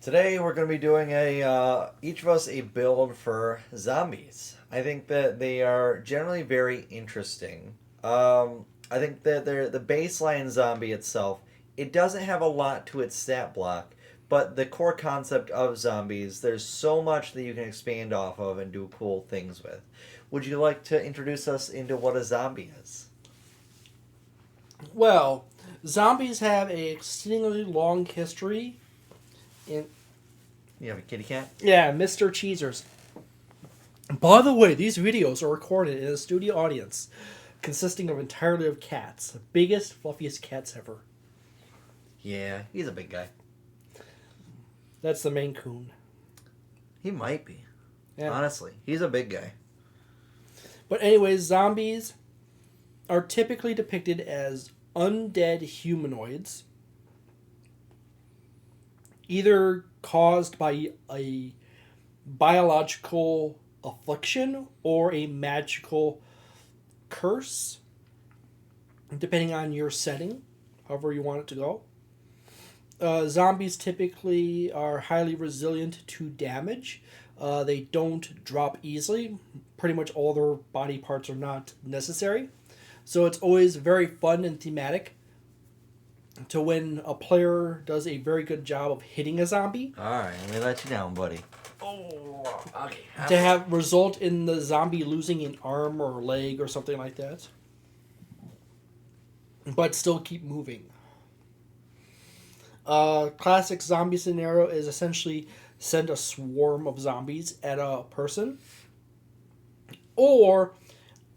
Today we're going to be doing each of us a build for zombies. I think that they are generally very interesting. I think that the baseline zombie itself, it doesn't have a lot to its stat block, but the core concept of zombies, there's so much that you can expand off of and do cool things with. Would you like to introduce us into what a zombie is? Well, zombies have a exceedingly long history in You have a kitty cat? Mr. Cheesers. By the way, these videos are recorded in a studio audience consisting of entirely of cats. The biggest, fluffiest cats ever. Yeah, he's a big guy. That's the Maine Coon. He might be. Yeah. Honestly, he's a big guy. But anyways, zombies are typically depicted as undead humanoids, either caused by a biological affliction or a magical curse, depending on your setting, however you want it to go. Zombies typically are highly resilient to damage. They don't drop easily. Pretty much all their body parts are not necessary. So it's always very fun and thematic to when a player does a very good job of hitting a zombie. Alright, let me let you down, buddy. Oh, okay. To have result in the zombie losing an arm or leg or something like that. But still keep moving. Classic zombie scenario is essentially send a swarm of zombies at a person. Or,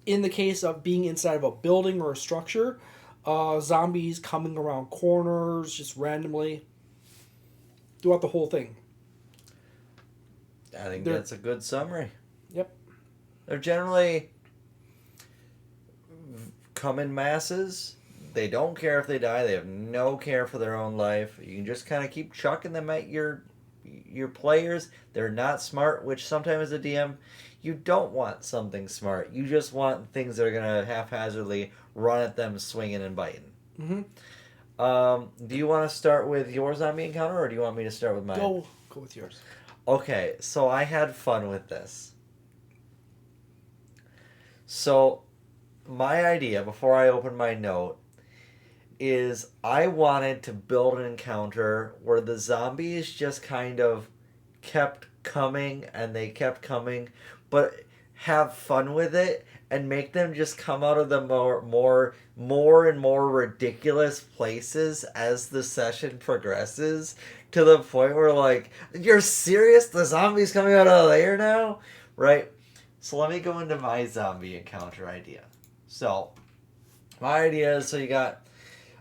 in the case of being inside of a building or a structure, zombies coming around corners just randomly throughout the whole thing. I think that's a good summary. Yep. They're generally come in masses. They don't care if they die. They have no care for their own life. You can just kind of keep chucking them at your players. They're not smart, which sometimes as a DM, you don't want something smart. You just want things that are going to haphazardly run at them, swinging and biting. Do you want to start with your zombie encounter, or do you want me to start with mine? Go with yours. Okay, so I had fun with this. So, my idea, before I open my note, is I wanted to build an encounter where the zombies just kind of kept coming and they kept coming, but have fun with it and make them just come out of the more and more ridiculous places as the session progresses, to the point where, like, you're serious? The zombie's coming out of there now? Right? So let me go into my zombie encounter idea. So, my idea is, so you got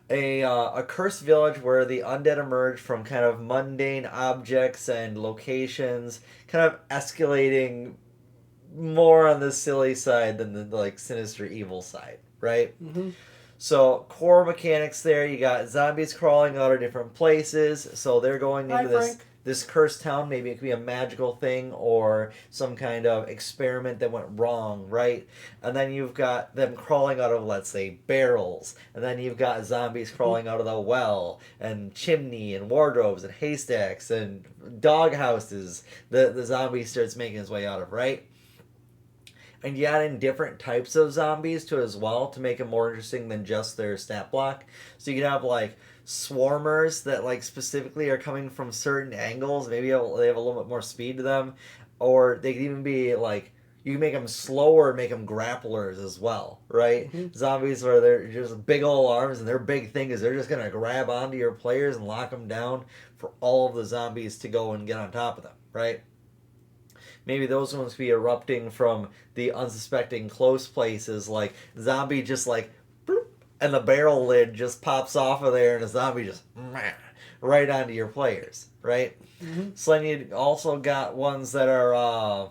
a cursed village where the undead emerge from kind of mundane objects and locations, kind of escalating more on the silly side than the like sinister evil side, right? So core mechanics there. You got zombies crawling out of different places, so they're going into this cursed town. Maybe it could be a magical thing or some kind of experiment that went wrong, right? And then you've got them crawling out of, let's say, barrels. And then you've got zombies crawling out of the well and chimney and wardrobes and haystacks and dog houses. The zombie starts making his way out of, right? And you add in different types of zombies to it as well to make it more interesting than just their stat block. So you could have like swarmers that like specifically are coming from certain angles. Maybe they have a little bit more speed to them, or they could even be like, you can make them slower, make them grapplers as well, right? Zombies where they're just big old arms, and their big thing is they're just gonna grab onto your players and lock them down for all of the zombies to go and get on top of them, right? Maybe those ones be erupting from the unsuspecting close places, like zombie just like bloop, and the barrel lid just pops off of there and a zombie just right onto your players, right? So then you also got ones that are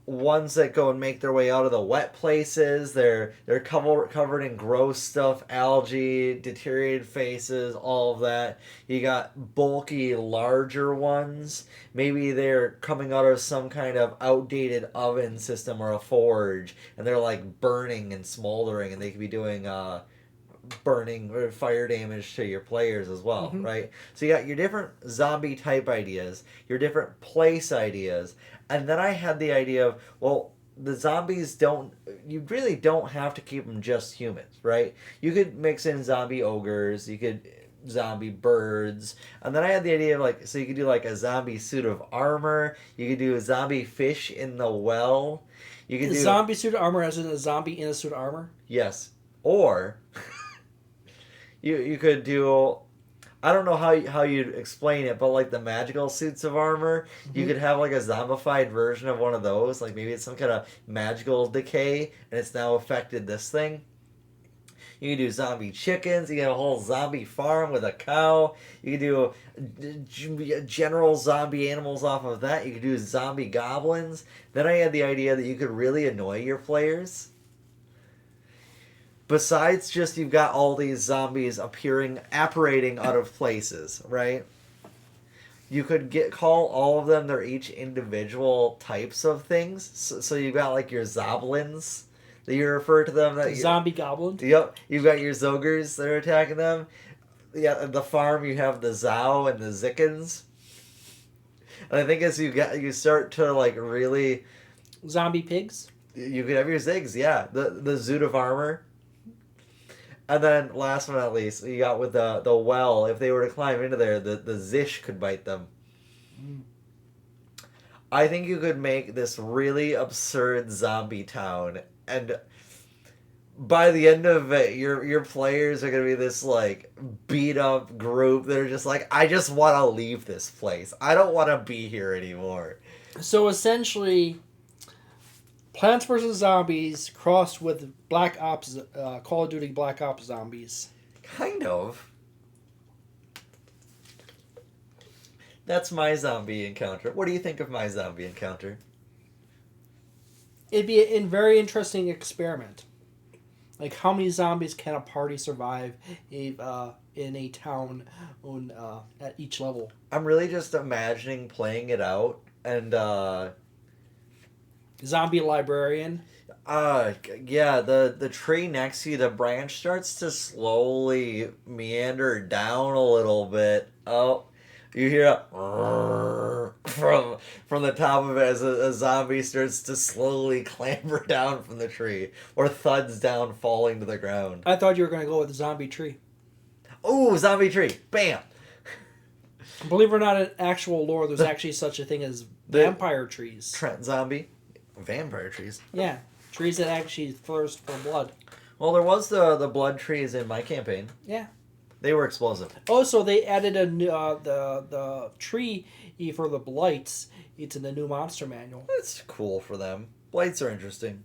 ones that go and make their way out of the wet places. They're covered in gross stuff, algae, deteriorated faces, all of that. You got bulky, larger ones. Maybe they're coming out of some kind of outdated oven system or a forge, and they're like burning and smoldering, and they could be doing burning or fire damage to your players as well, Mhm. right? So you got your different zombie type ideas, your different place ideas, and then I had the idea of, well, the zombies you really don't have to keep them just humans, right? You could mix in zombie ogres, you could zombie birds, and then I had the idea of like, so you could do like a zombie suit of armor, you could do a zombie fish in the well, you could A do, zombie suit of armor, as in a zombie in a suit of armor. yes, or you could do, I don't know how you'd explain it, but like the magical suits of armor, you Mhm. could have like a zombified version of one of those. Like maybe it's some kind of magical decay and it's now affected this thing. You can do zombie chickens. You get a whole zombie farm with a cow. You can do general zombie animals off of that. You could do zombie goblins. Then I had the idea that you could really annoy your players. Besides just you've got all these zombies apparating out of places, right? You could call all of them, they're each individual types of things. So you've got like your zoblins that you refer to them. Zombie goblin. Yep, you've got your zogres that are attacking them. Yeah, at the farm you have the Zao and the Zickens. And I think as you start to like really, Zombie pigs. you could have your Zigs, yeah, the Zoot of armor. And then, last but not least, you got with the well. If they were to climb into there, the Zish could bite them. Mm. I think you could make this really absurd zombie town, and by the end of it, your players are gonna be this like beat up group that are just like, I just want to leave this place. I don't want to be here anymore. So essentially, Plants vs Zombies crossed with Black Ops, Call of Duty Black Ops Zombies. Kind of. That's my zombie encounter. What do you think of my zombie encounter? It'd be a very interesting experiment. Like, how many zombies can a party survive in a town at each level? I'm really just imagining playing it out and Zombie librarian. yeah, the tree next to you, the branch starts to slowly meander down a little bit. Oh, you hear a from the top of it as a zombie starts to slowly clamber down from the tree or thuds down, falling to the ground. I thought you were going to go with the zombie tree. Oh, zombie tree! Bam! Believe it or not, in actual lore, there's actually such a thing as vampire trees. Trent zombie, vampire trees. Yeah, trees that actually thirst for blood. Well, there was the blood trees in my campaign. Yeah. They were explosive. Also, they added a new, the tree for the blights into the new monster manual. That's cool for them. Blights are interesting.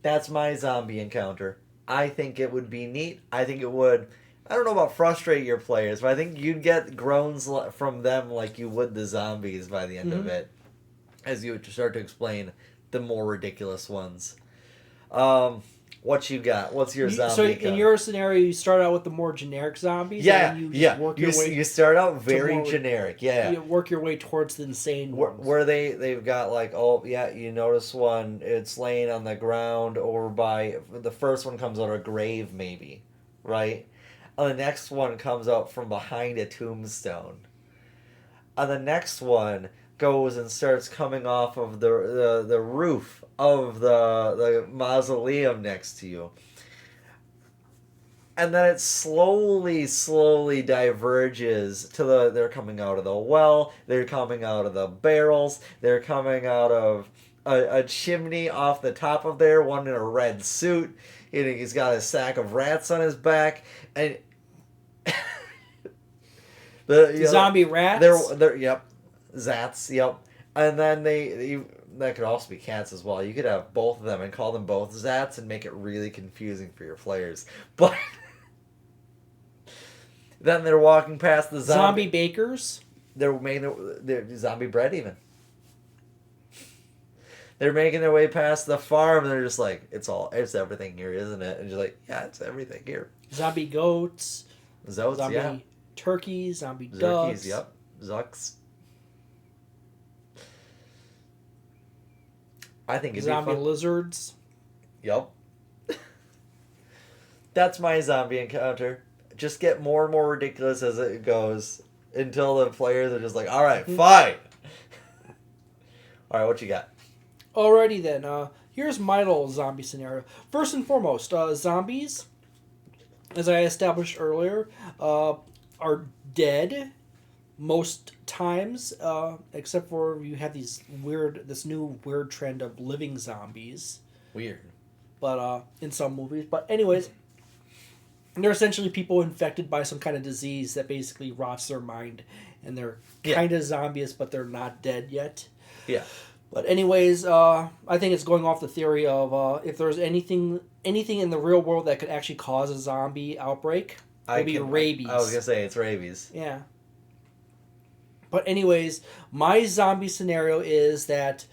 That's my zombie encounter. I think it would be neat. I think it would, I don't know about frustrate your players, but I think you'd get groans from them like you would the zombies by the end of it, as you would start to explain the more ridiculous ones. What you got? What's your zombie? So in your scenario, you start out with the more generic zombies. Yeah, and then you work your way. You start out very generic. Yeah, you work your way towards the insane ones. Where they've got like, oh yeah, you notice one, it's laying on the ground over by, the first one comes out of a grave maybe, right? And the next one comes out from behind a tombstone. And the next one goes and starts coming off of the roof of the mausoleum next to you. And then it slowly diverges to they're coming out of the well, they're coming out of the barrels, they're coming out of a chimney off the top of there, one in a red suit, and he's got a sack of rats on his back, and zombie rats? They're yep. Zats, yep. And then that could also be cats as well. You could have both of them and call them both Zats and make it really confusing for your players. But then they're walking past the zombie bakers. They're zombie bread even. They're making their way past the farm and they're just like, it's everything here, isn't it? And you're like, yeah, it's everything here. Zombie goats. Zombie turkeys, zombie Zerkies, ducks. Yep. Zucks. I think it'd zombie be fun. lizards. Yep. That's my zombie encounter. Just get more and more ridiculous as it goes until the players are just like, all right, fine. All right, what you got? Alrighty then. Here's my little zombie scenario. First and foremost, zombies, as I established earlier, are dead most times, except for you have this new weird trend of living zombies. Weird. But in some movies. But anyways, they're essentially people infected by some kind of disease that basically rots their mind, and they're kind of zombies, but they're not dead yet. Yeah. But anyways, I think it's going off the theory of if there's anything in the real world that could actually cause a zombie outbreak, it would be rabies. I was gonna say it's rabies. Yeah. But anyways, my zombie scenario is that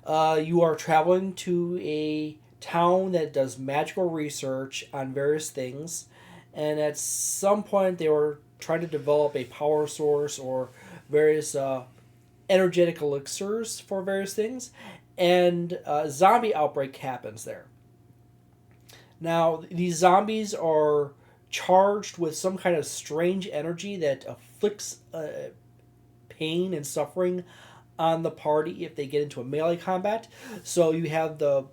you are traveling to a town that does magical research on various things, and at some point they were trying to develop a power source or various energetic elixirs for various things, and a zombie outbreak happens there. Now, these zombies are charged with some kind of strange energy that afflicts pain and suffering on the party if they get into a melee combat. So you have the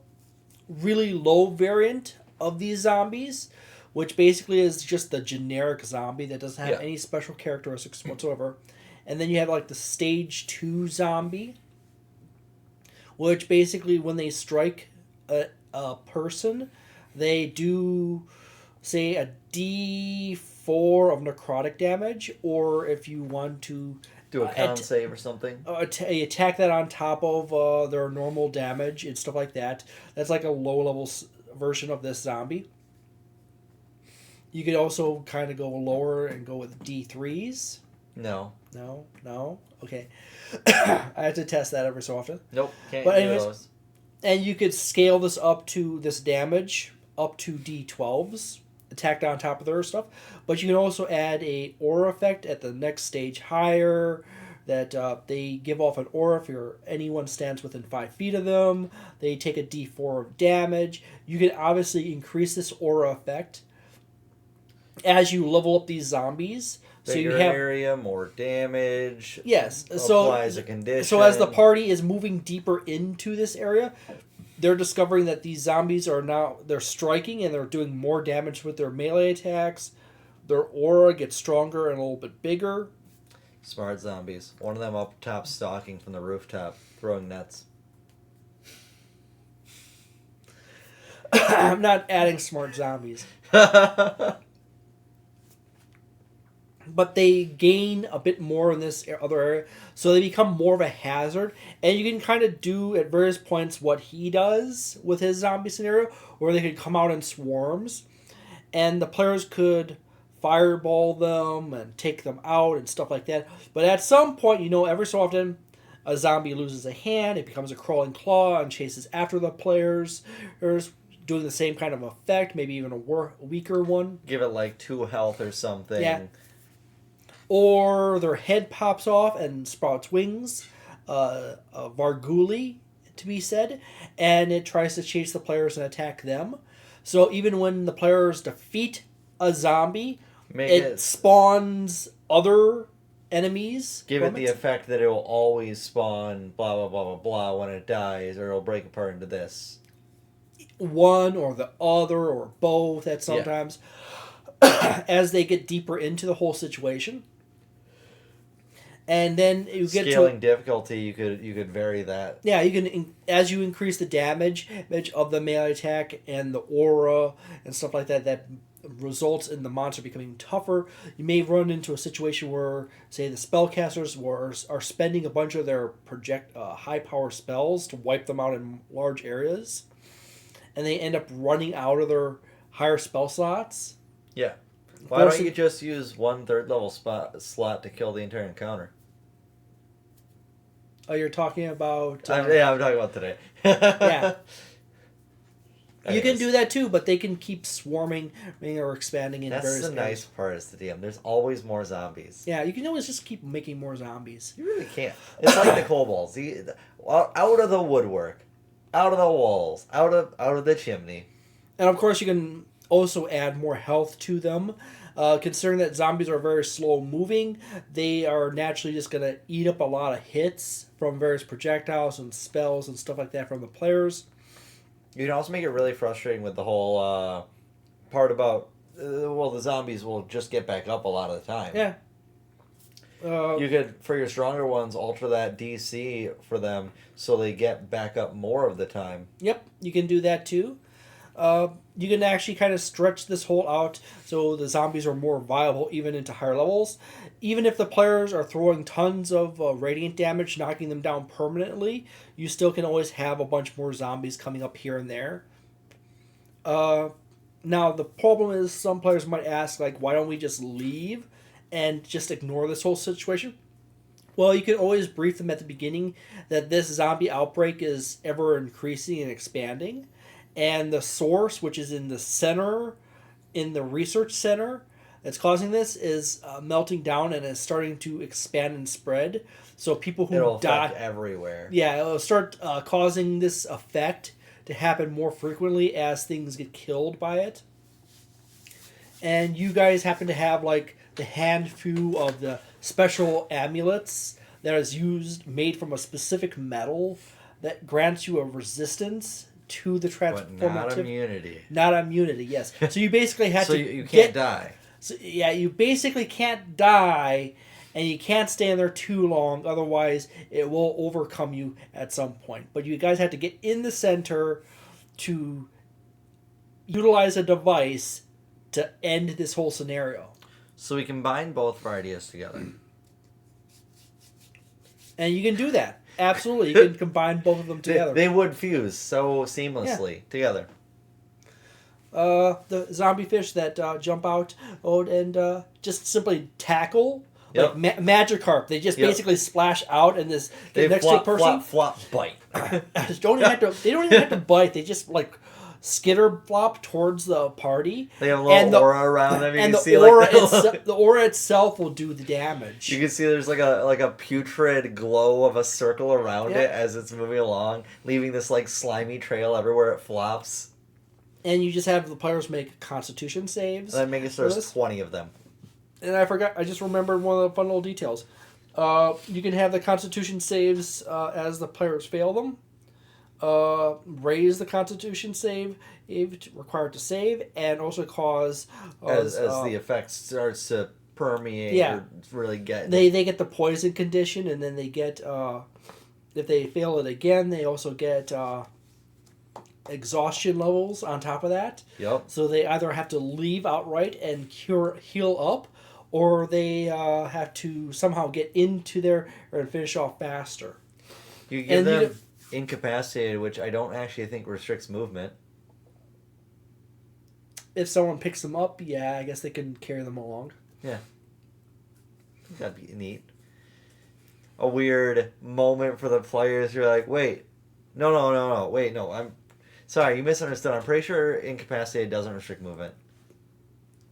really low variant of these zombies, which basically is just the generic zombie that doesn't have any special characteristics whatsoever. And then you have like the stage 2 zombie, which basically when they strike a person, they do, say, a D4 of necrotic damage, or if you want to do a con save or something. Attack that on top of their normal damage and stuff like that. That's like a low level version of this zombie. You could also kind of go lower and go with D3s. No. Okay. I have to test that every so often. Nope. Can't but do anyways, those. And you could scale this up to this damage up to D12s, attacked on top of their stuff. But you can also add a aura effect at the next stage higher, that they give off an aura if anyone stands within 5 feet of them. They take a D4 of damage. You can obviously increase this aura effect as you level up these zombies. Bigger so you have area, more damage. Yes. Applies a condition. So as the party is moving deeper into this area, they're discovering that these zombies they're striking and they're doing more damage with their melee attacks. Their aura gets stronger and a little bit bigger. Smart zombies. One of them up top stalking from the rooftop, throwing nets. I'm not adding smart zombies. But they gain a bit more in this other area, so they become more of a hazard. And you can kind of do at various points what he does with his zombie scenario, where they could come out in swarms, and the players could fireball them and take them out and stuff like that. But at some point, every so often, a zombie loses a hand, it becomes a crawling claw and chases after the players. There's doing the same kind of effect, maybe even a weaker one. Give it like 2 health or something. Yeah. Or their head pops off and sprouts wings, a Varguli, to be said, and it tries to chase the players and attack them. So even when the players defeat a zombie, it spawns other enemies. Give it the effect that it will always spawn blah, blah, blah, blah, blah when it dies, or it'll break apart into this. One or the other, or both at sometimes, as they get deeper into the whole situation. And then you get scaling difficulty. You could vary that. Yeah, you can, as you increase the damage of the melee attack and the aura and stuff like that. That results in the monster becoming tougher. You may run into a situation where, say, the spellcasters are spending a bunch of their high power spells to wipe them out in large areas, and they end up running out of their higher spell slots. Yeah. Why don't you just use 1 3rd level slot to kill the entire encounter? Oh, you're talking about... I'm talking about today. Yeah. You can do that too, but they can keep swarming or expanding in various areas. That's the nice part is the DM. There's always more zombies. Yeah, you can always just keep making more zombies. You really can't. It's like the kobolds. Out of the woodwork. Out of the walls. Out of the chimney. And of course you can also add more health to them. Considering that zombies are very slow moving, they are naturally just going to eat up a lot of hits from various projectiles and spells and stuff like that from the players. You can also make it really frustrating with the whole part about, the zombies will just get back up a lot of the time. Yeah. You could, for your stronger ones, alter that DC for them so they get back up more of the time. Yep, you can do that too. You can actually kind of stretch this whole out so the zombies are more viable even into higher levels. Even if the players are throwing tons of radiant damage, knocking them down permanently, you still can always have a bunch more zombies coming up here and there. Now, the problem is some players might ask, like, why don't we just leave and just ignore this whole situation? Well, you can always brief them at the beginning that this zombie outbreak is ever increasing and expanding. And the source, which is in the center, in the research center that's causing this, is melting down and is starting to expand and spread. So people who It'll die affect everywhere. Yeah, it'll start causing this effect to happen more frequently as things get killed by it. And you guys happen to have like the handful of the special amulets that is made from a specific metal that grants you a resistance to the transformative. But not immunity. Not immunity, yes. So you basically have so to. You can't die. So, yeah, you basically can't die, and you can't stand there too long. Otherwise, it will overcome you at some point. But you guys have to get in the center to utilize a device to end this whole scenario. So we combine both of our ideas together. And you can do that. Absolutely. You can combine both of them together. They would fuse so seamlessly together. The zombie fish that jump out and just simply tackle. Yep. Like Magikarp. They just basically splash out and this next flop, to a person. flop, bite. They don't even have to bite. They just like skitter flop towards the party. They have a little aura around them. You can see the aura itself will do the damage. You can see there's like a putrid glow of a circle around it as it's moving along, leaving this like slimy trail everywhere it flops. And you just have the players make Constitution saves. And then make it so there's 20 of them. And I just remembered one of the fun little details. You can have the Constitution saves as the players fail them. Raise the Constitution save required to save, and also cause as the effect starts to permeate or really get they get the poison condition, and then they get if they fail it again, they also get exhaustion levels on top of that. Yep. So they either have to leave outright and heal up, or they have to somehow get into there and finish off faster. You give them incapacitated, which I don't actually think restricts movement. If someone picks them up, I guess they can carry them along. Yeah. That'd be neat. A weird moment for the players. You're like, wait. No. Wait, no. I'm sorry, you misunderstood. I'm pretty sure incapacitated doesn't restrict movement.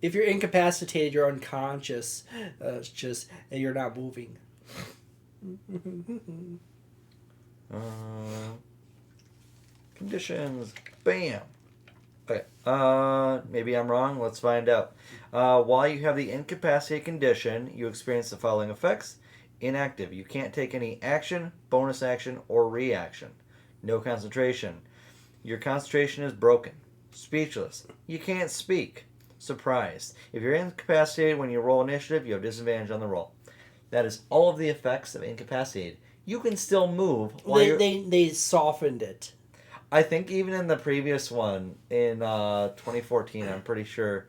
If you're incapacitated, you're unconscious. It's just, and you're not moving. Conditions. Bam. Okay. Maybe I'm wrong. Let's find out. While you have the incapacitated condition, you experience the following effects. Inactive. You can't take any action, bonus action, or reaction. No concentration. Your concentration is broken. Speechless. You can't speak. Surprised. If you're incapacitated when you roll initiative, you have disadvantage on the roll. That is all of the effects of incapacitated. You can still move. They softened it. I think even in the previous one, in 2014, I'm pretty sure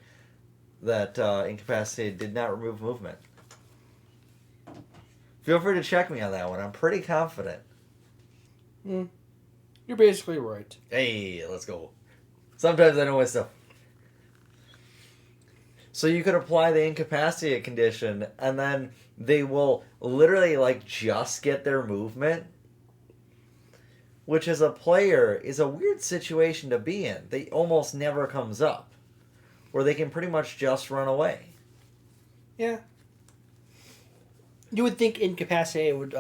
that incapacitated did not remove movement. Feel free to check me on that one. I'm pretty confident. You're basically right. Hey, let's go. Sometimes I know my stuff. So you could apply the incapacitated condition, and then they will literally just get their movement, which as a player is a weird situation to be in. They almost never comes up, where they can pretty much just run away. Yeah. You would think incapacitated would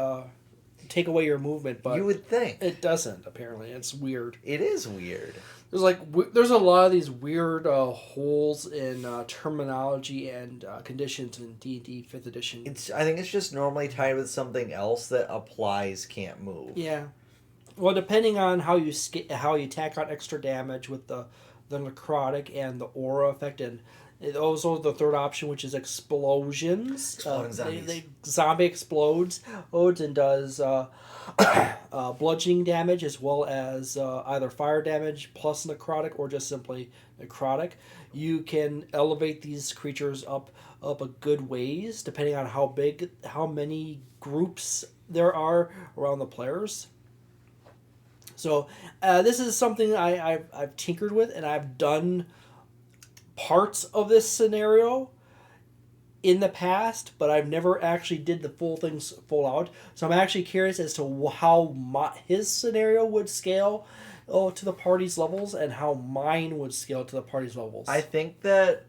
take away your movement, but You would think. it doesn't. Apparently, it's weird. It is weird. There's a lot of these weird holes in terminology and conditions in D&D 5th edition. I think it's just normally tied with something else that applies can't move. Yeah. Well, depending on how you tack on extra damage with the necrotic and the aura effect, and also the third option, which is explosions. Exploding zombies. Zombie explodes and does bludgeoning damage as well as either fire damage plus necrotic or just simply necrotic. You can elevate these creatures up a good ways depending on how many groups there are around the players. So this is something I've tinkered with, and I've done parts of this scenario in the past, but I've never actually did the full things full out. So I'm actually curious as to how his scenario would scale to the party's levels and how mine would scale to the party's levels. I think that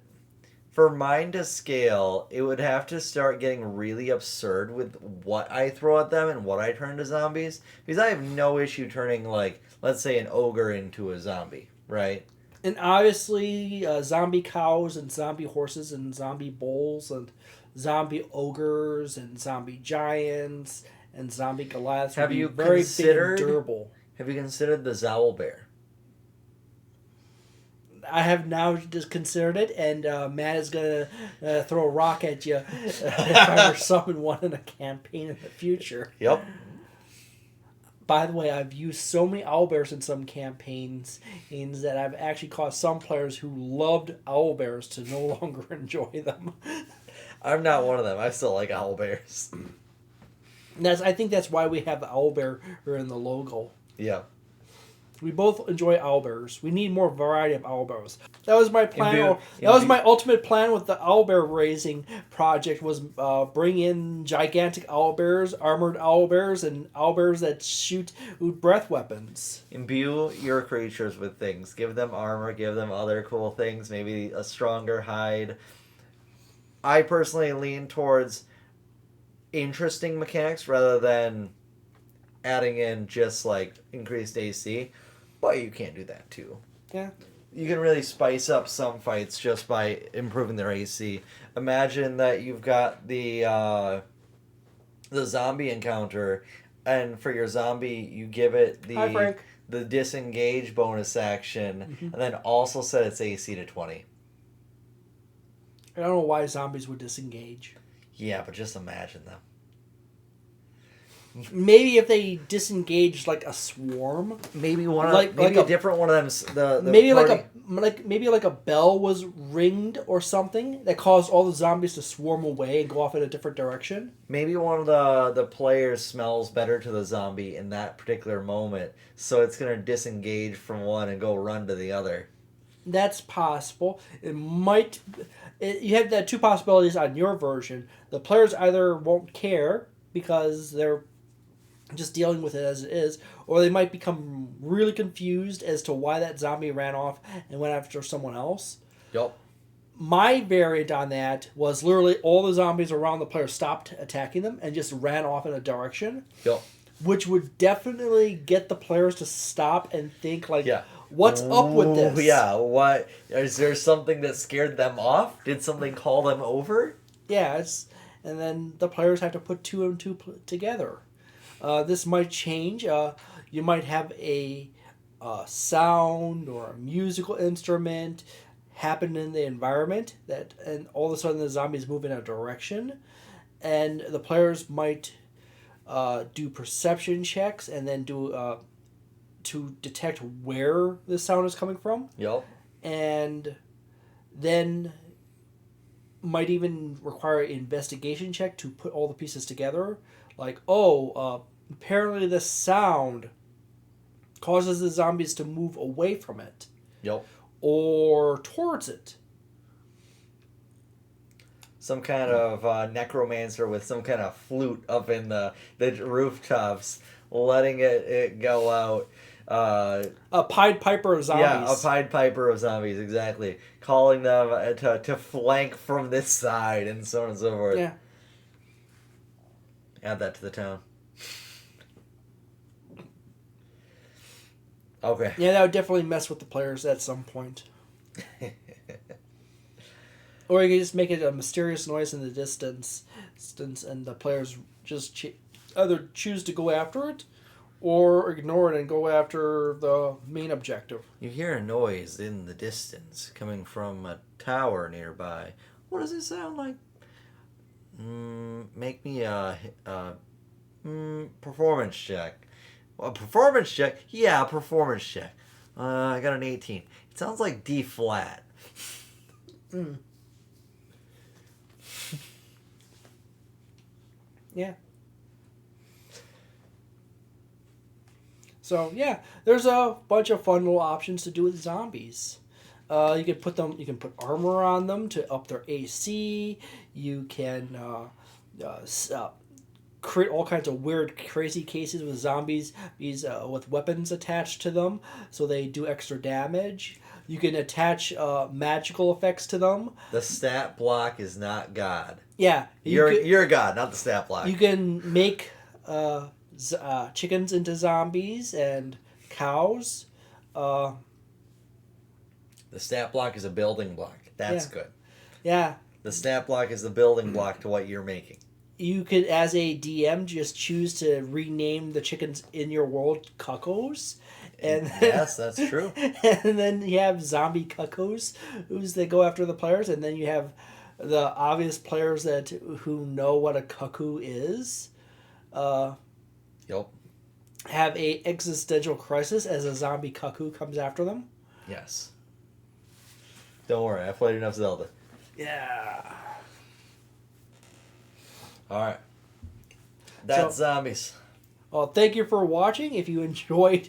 for mine to scale, it would have to start getting really absurd with what I throw at them and what I turn to zombies. Because I have no issue turning, like, let's say an ogre into a zombie, right? And obviously, zombie cows and zombie horses and zombie bulls and zombie ogres and zombie giants and zombie Goliaths would be very big and durable. Have you considered the Zowl Bear? I have now just considered it, and Matt is going to throw a rock at you if I ever summon one in a campaign in the future. Yep. By the way, I've used so many owlbears in some campaigns that I've actually caused some players who loved owlbears to no longer enjoy them. I'm not one of them. I still like owlbears. I think that's why we have the owlbear in the logo. Yeah. We both enjoy owlbears. We need more variety of owlbears. That was my plan. That was my ultimate plan with the owlbear raising project, was bring in gigantic owlbears, armored owlbears, and owlbears that shoot breath weapons. Imbue your creatures with things. Give them armor, give them other cool things, maybe a stronger hide. I personally lean towards interesting mechanics rather than adding in just like increased AC. But you can't do that too. Yeah. You can really spice up some fights just by improving their AC. Imagine that you've got the zombie encounter, and for your zombie you give it the disengage bonus action, and then also set its AC to 20. I don't know why zombies would disengage. Yeah, but just imagine them. Maybe if they disengaged like a swarm, maybe a different one of them. Maybe like a bell was ringed or something that caused all the zombies to swarm away and go off in a different direction. Maybe one of the players smells better to the zombie in that particular moment, so it's gonna disengage from one and go run to the other. That's possible. You have that two possibilities on your version. The players either won't care because they're just dealing with it as it is, or they might become really confused as to why that zombie ran off and went after someone else. Yup. My variant on that was literally all the zombies around the player stopped attacking them and just ran off in a direction. Yup. Which would definitely get the players to stop and think like, what's up with this? Yeah, what? Is there something that scared them off? Did something call them over? Yeah, and then the players have to put two and two together. This might change. You might have a sound or a musical instrument happen in the environment and all of a sudden the zombies move in a direction, and the players might do perception checks and then do to detect where the sound is coming from. Yep. And then might even require an investigation check to put all the pieces together. Like, apparently the sound causes the zombies to move away from it. Yep. Or towards it. Some kind of necromancer with some kind of flute up in the rooftops, letting it go out. A Pied Piper of zombies. Yeah, a Pied Piper of zombies, exactly. Calling them to flank from this side and so on and so forth. Yeah. Add that to the town. Okay. Yeah, that would definitely mess with the players at some point. Or you can just make it a mysterious noise in the distance, and the players just either choose to go after it or ignore it and go after the main objective. You hear a noise in the distance coming from a tower nearby. What does it sound like? Make me a performance check. A performance check? Yeah, a performance check. I got an 18. It sounds like D flat. Yeah. So yeah, there's a bunch of fun little options to do with zombies. You can put armor on them to up their AC. You can create all kinds of weird, crazy cases with zombies. These with weapons attached to them, so they do extra damage. You can attach magical effects to them. The stat block is not God. Yeah, You're a god, not the stat block. You can make chickens into zombies and cows. The stat block is a building block. That's good. Yeah. The stat block is the building block to what you're making. You could, as a DM, just choose to rename the chickens in your world cuckoos. And yes, that's true. And then you have zombie cuckoos that go after the players, and then you have the obvious players who know what a cuckoo is. Yep. Have a existential crisis as a zombie cuckoo comes after them. Yes. Don't worry, I played enough Zelda. Yeah. Alright. That's zombies. Well, thank you for watching. If you enjoyed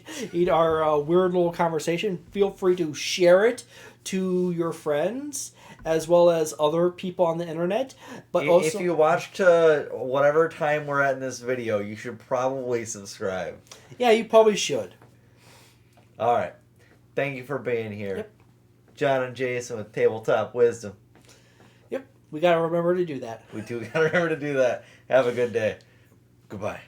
our weird little conversation, feel free to share it to your friends as well as other people on the internet. But also, if you watch to whatever time we're at in this video, you should probably subscribe. Yeah, you probably should. Alright. Thank you for being here. Yep. John and Jason with Tabletop Wisdom. Yep, we got to remember to do that. We do got to remember to do that. Have a good day. Goodbye.